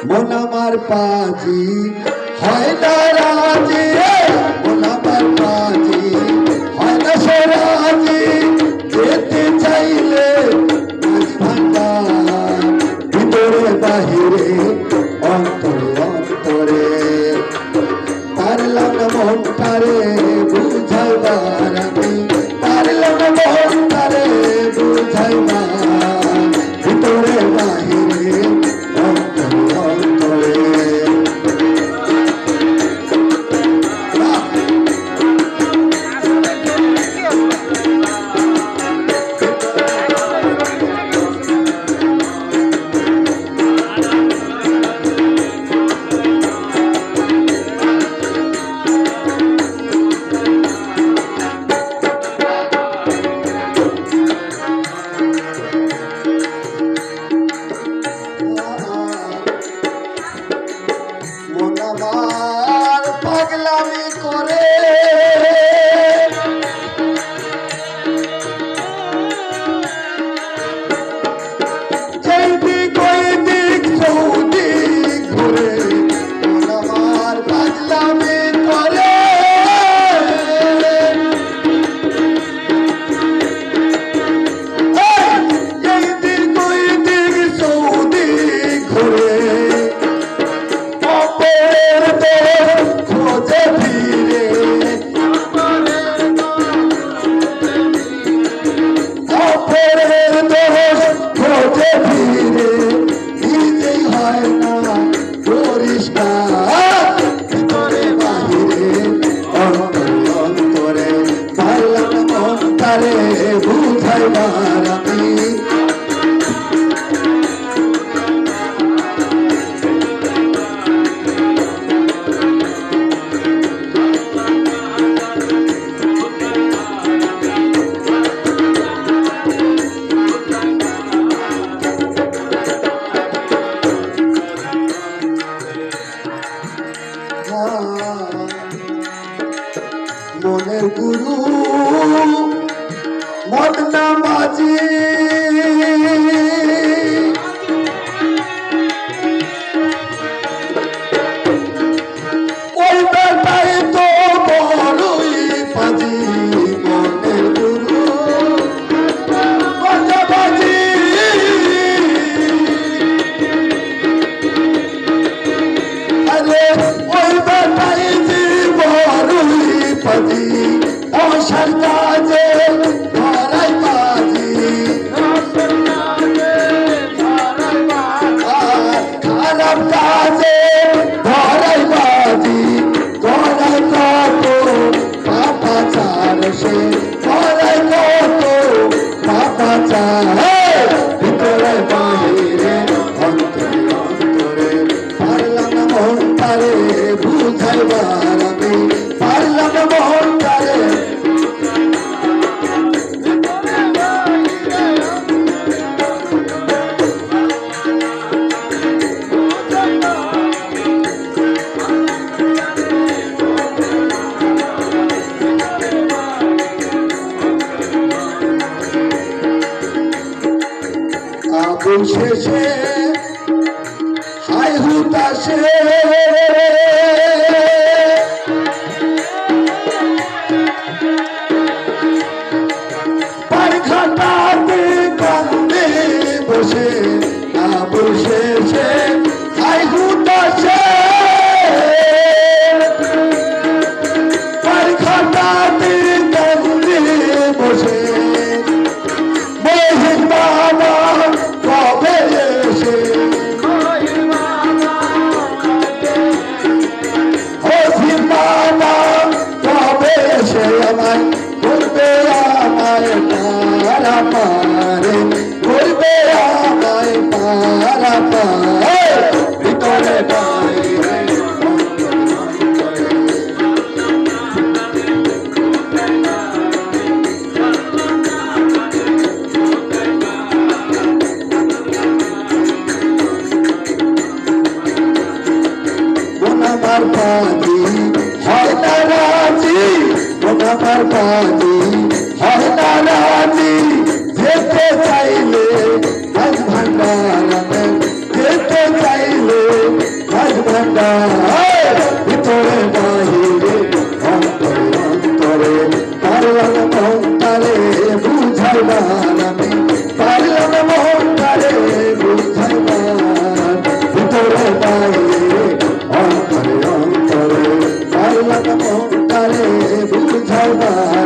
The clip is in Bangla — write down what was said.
মন আমার পাজি হয় না রাজি, মন আমার পাজি হয় না সে রাজি। যেতে চাইলে মাঝ ভান্ডার, ভিতরে বাহিরে অন্তরে অন্তরে, পারলাম না মনটারে বুঝাইবার আমি, পারলাম না মনটারে বুঝাইবার, ভিতরে বাহিরে অন্তরে অন্তরে। মন আমার পাগলামি করে, যেই দিক ওই দিক চৌদিক ঘুরে, মন আমার পাগলামি করে। এই দিক ওই দিক চৌদিক ঘুরে, খোঁজে ফিরে, অপরের দোষ খোঁজে ফিরে, নিজেই হয় না পরিষ্কার, ভিতরে বাহিরে অন্তরে অন্তরে, পারলাম না মনটারে বুঝাইবার আমি। মনের গুরু মদনা মাঝি, ওই বেটাই তো বড়ই পাজি। মনের গুরু মদনা মাঝি, আরে ওই বেটাই যে বড়ই পাজি, অসার কাজে ধরাই বাজি, খারাপ কাজে ধরাই বাজি, ধরাই কত পাপাচার সে, ধরাই কত পাপাচার, ভিতরে বাহিরে অন্তরে অন্তরে, পারলাম না মনটারে বুঝাইবার আমি, পারলাম না মনটারে। আগুন শেষে হাই হুতাশে, পারঘাটাতে কান্দে বসে, আগুন শেষে হাই হুতাশে, পারঘাটাতে কান্দে বসে, মহিন বাবা কবে এসে, মহিন বাবা কবে এসে আমায় বলবে, আমায় পারা পারে, বলবে আমায় পারা পারে, ভিতরে বাইরে আমার পাজি হয় না রাজি, মন আমার পাজি হয় না রাজি। যেতে চাইলে ভান্ডার যেতে চাইলে ভান্ডার ভিতরে বাহিরে অন্তরে অন্তরে পারলাম মনটারে বুঝাইবার আমি পারলাম মনটারে বুঝাইবার ভিতরে বাহিরে অন্তরে অন্তরে পারলাম মনটারে বুঝাইবার